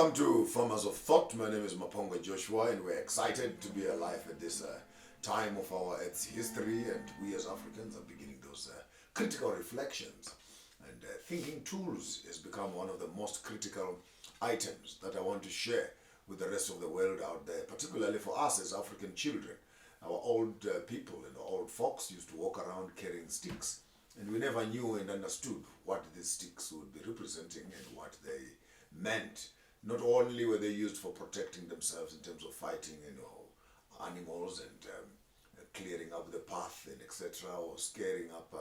Welcome to Farmers of Thought. My name is Mapongwe Joshua, and we're excited to be alive at this time of our Earth's history. And we as Africans are beginning those critical reflections. And thinking tools has become one of the most critical items that I want to share with the rest of the world out there, particularly for us as African children. Our old people and old folks used to walk around carrying sticks, and we never knew and understood what these sticks would be representing and what they meant. Not only were they used for protecting themselves in terms of fighting, animals and clearing up the path and etc., or scaring up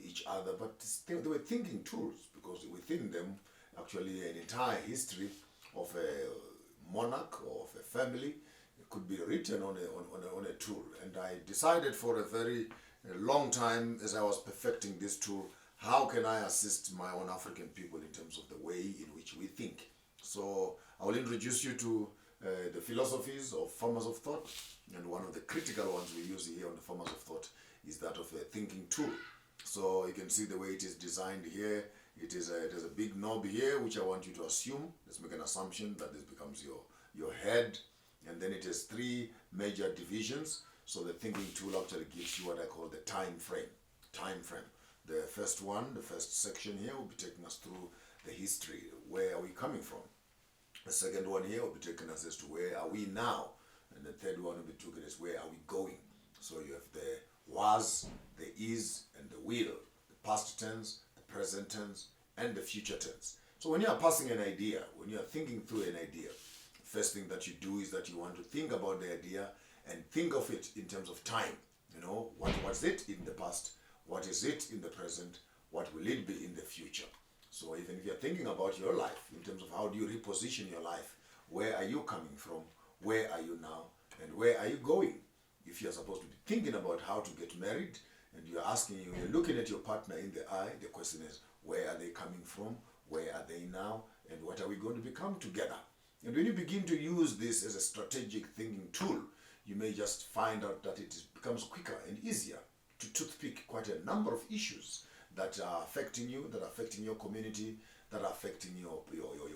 each other, but they were thinking tools, because within them, actually, an entire history of a monarch or of a family could be written on a tool. And I decided for a very long time, as I was perfecting this tool, how can I assist my own African people in terms of the way in which we think. So I will introduce you to the philosophies of Farmers of Thought, and one of the critical ones we use here on the Farmers of Thought is that of a thinking tool. So you can see the way it is designed here. There's a big knob here, which I want you to assume. Let's make an assumption that this becomes your head, and then it has three major divisions. So the thinking tool actually gives you what I call the time frame. The first one, the first section here, will be taking us through the history. Where are we coming from? The second one here will be taking us as to where are we now? And the third one will be taking us where are we going? So you have the was, the is, and the will. The past tense, the present tense, and the future tense. So when you are passing an idea, when you are thinking through an idea, the first thing that you do is that you want to think about the idea and think of it in terms of time. What was it in the past? What is it in the present? What will it be in the future? So even if you're thinking about your life, in terms of how do you reposition your life, where are you coming from, where are you now, and where are you going? If you're supposed to be thinking about how to get married, and you're looking at your partner in the eye, the question is, where are they coming from, where are they now, and what are we going to become together? And when you begin to use this as a strategic thinking tool, you may just find out that it becomes quicker and easier to toothpick quite a number of issues that are affecting you, that are affecting your community, that are affecting your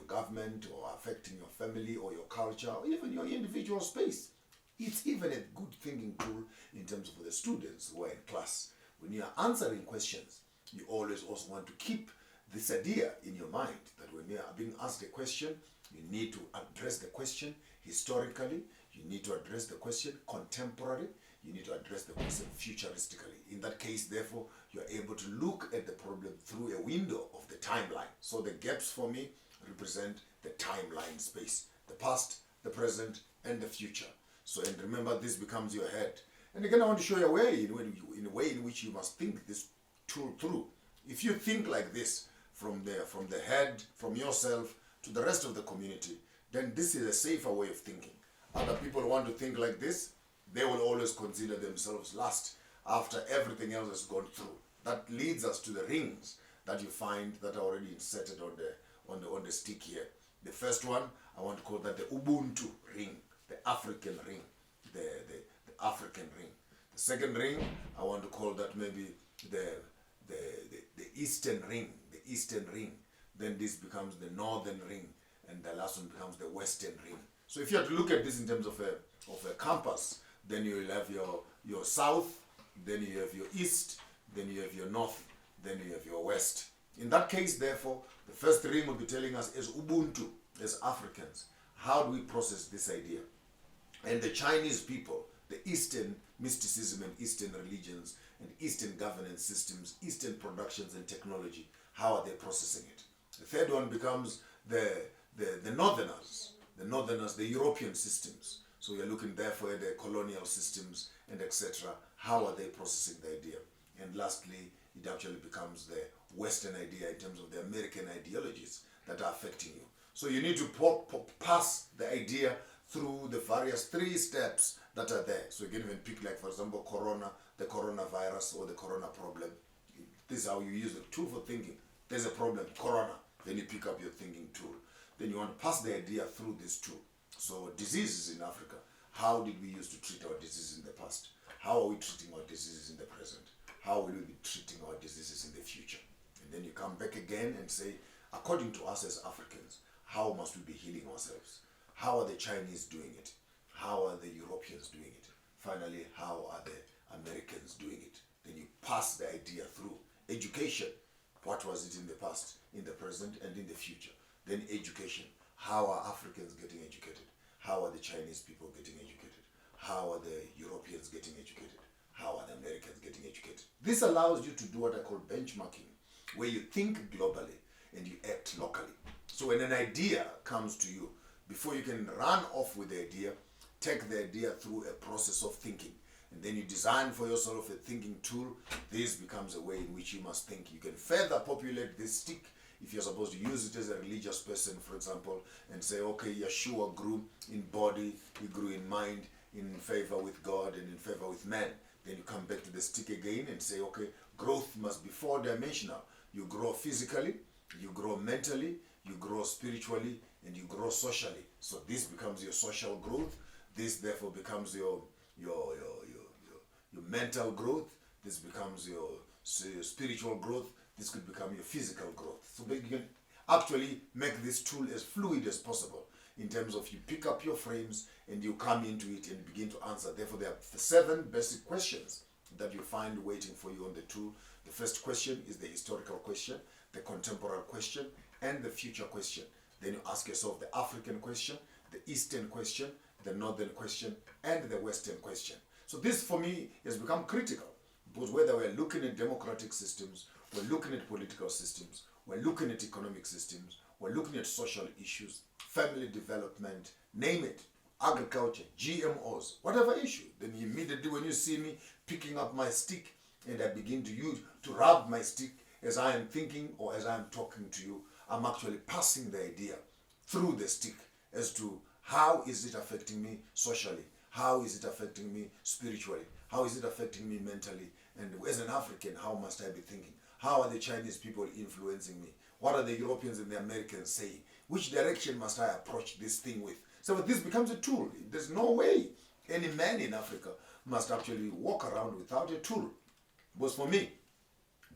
government, or affecting your family or your culture, or even your individual space. It's even a good thinking tool in terms of the students who are in class. When you are answering questions, you always also want to keep this idea in your mind that when you are being asked a question, you need to address the question historically, you need to address the question contemporary, you need to address the question futuristically. In that case, therefore, you are able to look at the problem through a window of the timeline. So the gaps for me represent the timeline space, the past, the present, and the future. So, and remember, this becomes your head. And again, I want to show you a way in a way in which you must think this tool through. If you think like this, from the head, from yourself to the rest of the community, then this is a safer way of thinking. Other people want to think like this, they will always consider themselves last after everything else has gone through. That leads us to the rings that you find that are already inserted on the stick here. The first one, I want to call that the Ubuntu ring, the African ring, the African ring. The second ring, I want to call that maybe the Eastern ring, the Eastern ring. Then this becomes the Northern ring, and the last one becomes the Western ring. So if you have to look at this in terms of a compass, then you will have your south, then you have your east, then you have your north, then you have your west. In that case, therefore, the first ring will be telling us as Ubuntu, as Africans, how do we process this idea? And the Chinese people, the Eastern mysticism and Eastern religions and Eastern governance systems, Eastern productions and technology, how are they processing it? The third one becomes the Northerners, the European systems. So we are looking therefore at the colonial systems and etc. How are they processing the idea? And lastly, it actually becomes the Western idea in terms of the American ideologies that are affecting you. So you need to pass the idea through the various three steps that are there. So you can even pick, like, for example, corona, the coronavirus, or the corona problem. This is how you use the tool for thinking. There's a problem, corona. Then you pick up your thinking tool. Then you want to pass the idea through this tool. So diseases in Africa, how did we used to treat our diseases in the past? How are we treating our diseases in the present? How will we be treating our diseases in the future? And then you come back again and say, according to us as Africans, how must we be healing ourselves? How are the Chinese doing it? How are the Europeans doing it? Finally, how are the Americans doing it? Then you pass the idea through. Education. What was it in the past, in the present, and in the future? Then education. How are Africans getting educated? How are the Chinese people getting educated? How are the Europeans getting educated? How are the Americans getting educated? This allows you to do what I call benchmarking, where you think globally and you act locally. So when an idea comes to you, before you can run off with the idea, take the idea through a process of thinking. And then you design for yourself a thinking tool. This becomes a way in which you must think. You can further populate this stick if you're supposed to use it as a religious person, for example, and say, okay, Yeshua grew in body, he grew in mind, in favor with God and in favor with man. Then you come back to the stick again and say, okay, growth must be four-dimensional. You grow physically, you grow mentally, you grow spiritually, and you grow socially. So this becomes your social growth. This therefore becomes your mental growth. This becomes your spiritual growth. This could become your physical growth. So you can actually make this tool as fluid as possible in terms of you pick up your frames and you come into it and begin to answer. Therefore, there are 7 basic questions that you find waiting for you on the tool. The first question is the historical question, the contemporary question, and the future question. Then you ask yourself the African question, the Eastern question, the Northern question, and the Western question. So this, for me, has become critical, because whether we're looking at democratic systems, we're looking at political systems, we're looking at economic systems, we're looking at social issues, family development, name it, agriculture, GMOs, whatever issue, then immediately when you see me picking up my stick and I begin to rub my stick as I am thinking or as I am talking to you, I'm actually passing the idea through the stick as to how is it affecting me socially, how is it affecting me spiritually, how is it affecting me mentally, and as an African, how must I be thinking? How are the Chinese people influencing me? What are the Europeans and the Americans saying? Which direction must I approach this thing with? So this becomes a tool. There's no way any man in Africa must actually walk around without a tool. Because for me,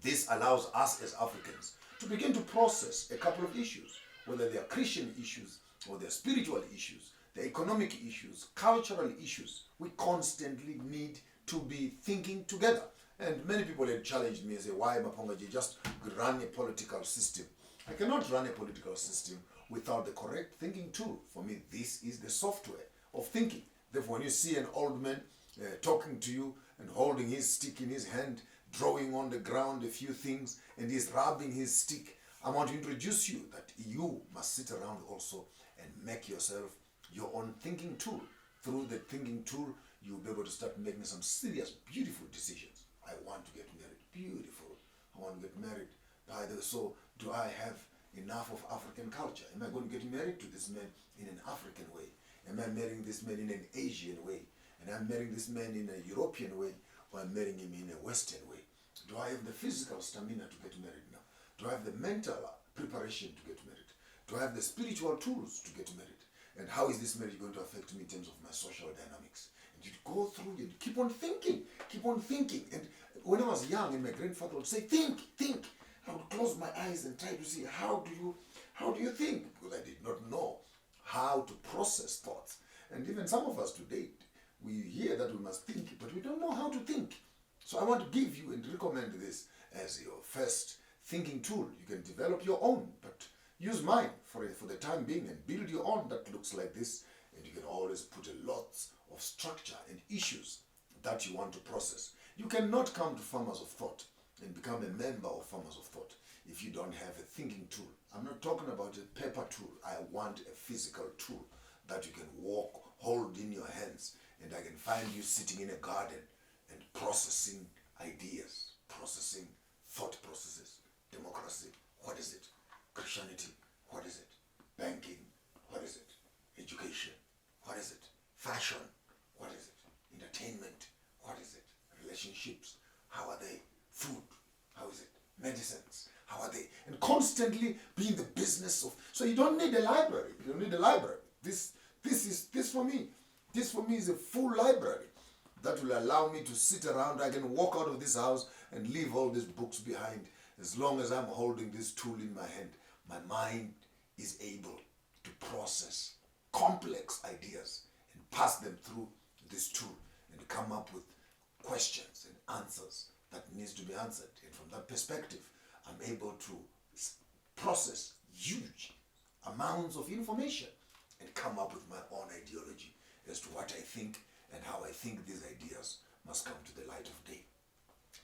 this allows us as Africans to begin to process a couple of issues, whether they are Christian issues or they're spiritual issues, the economic issues, cultural issues. We constantly need to be thinking together. And many people have challenged me and say, why, Mapongaji, just run a political system? I cannot run a political system without the correct thinking tool. For me, this is the software of thinking. Therefore, when you see an old man talking to you and holding his stick in his hand, drawing on the ground a few things, and he's rubbing his stick, I want to introduce you that you must sit around also and make yourself your own thinking tool. Through the thinking tool, you'll be able to start making some serious, beautiful decisions. I want to get married. Beautiful. I want to get married. By the way, so do I have enough of African culture? Am I going to get married to this man in an African way? Am I marrying this man in an Asian way? And I'm marrying this man in a European way, or I'm marrying him in a Western way? Do I have the physical stamina to get married now? Do I have the mental preparation to get married? Do I have the spiritual tools to get married? And how is this marriage going to affect me in terms of my social dynamics? And you go through and keep on thinking, keep on thinking. And when I was young, and my grandfather would say, think, think. I would close my eyes and try to see, how do you think? Because I did not know how to process thoughts. And even some of us today, we hear that we must think, but we don't know how to think. So I want to give you and recommend this as your first thinking tool. You can develop your own, but use mine for the time being and build your own that looks like this. And you can always put a lot of structure and issues that you want to process. You cannot come to Farmers of Thought and become a member of Farmers of Thought if you don't have a thinking tool. I'm not talking about a paper tool. I want a physical tool that you can walk, hold in your hands, and I can find you sitting in a garden and processing ideas, processing thought processes. Democracy, what is it? Christianity, what is it? Banking, what is it? Education, what is it? Fashion, what is it? Entertainment, what is it? Relationships, how are they? Food, how is it? Medicines, how are they? And constantly be in the business of, so you don't need a library. You don't need a library. This for me is a full library that will allow me to sit around. I can walk out of this house and leave all these books behind. As long as I'm holding this tool in my hand, my mind is able to process complex ideas and pass them through this tool and come up with questions and answers that needs to be answered. And from that perspective, I'm able to process huge amounts of information and come up with my own ideology as to what I think and how I think these ideas must come to the light of day.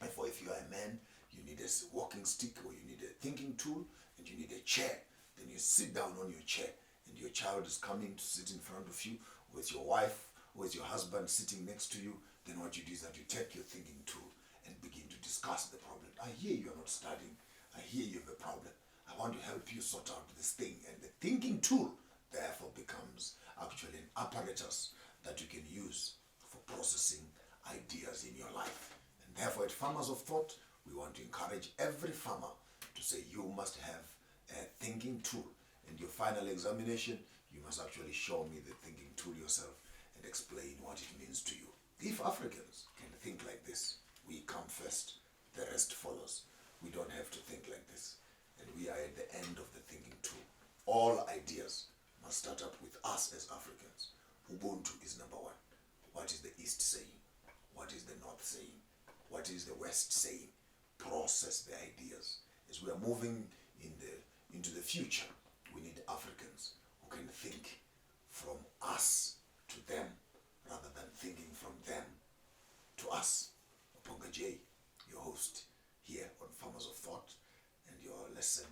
Therefore, if you are a man, you need a walking stick, or you need a thinking tool, and you need a chair. Then you sit down on your chair, and your child is coming to sit in front of you, with your wife, with your husband sitting next to you. Then what you do is that you take your thinking tool and begin to discuss the problem. I hear you are not studying. I hear you have a problem. I want to help you sort out this thing. And the thinking tool, therefore, becomes actually an apparatus that you can use for processing ideas in your life. And therefore, at Farmers of Thought, we want to encourage every farmer to say you must have a thinking tool. And your final examination, you must actually show me the thinking tool yourself and explain what it means to you. If Africans can think like this, we come first, the rest follows. We don't have to think like this. And we are at the end of the thinking tool. All ideas must start up with us as Africans. Ubuntu is number one. What is the East saying? What is the North saying? What is the West saying? Process the ideas. As we are moving into the future, we need Africans who can think from us to them rather than thinking from them to us. Maponga J, your host here on Farmers of Thought, and your lesson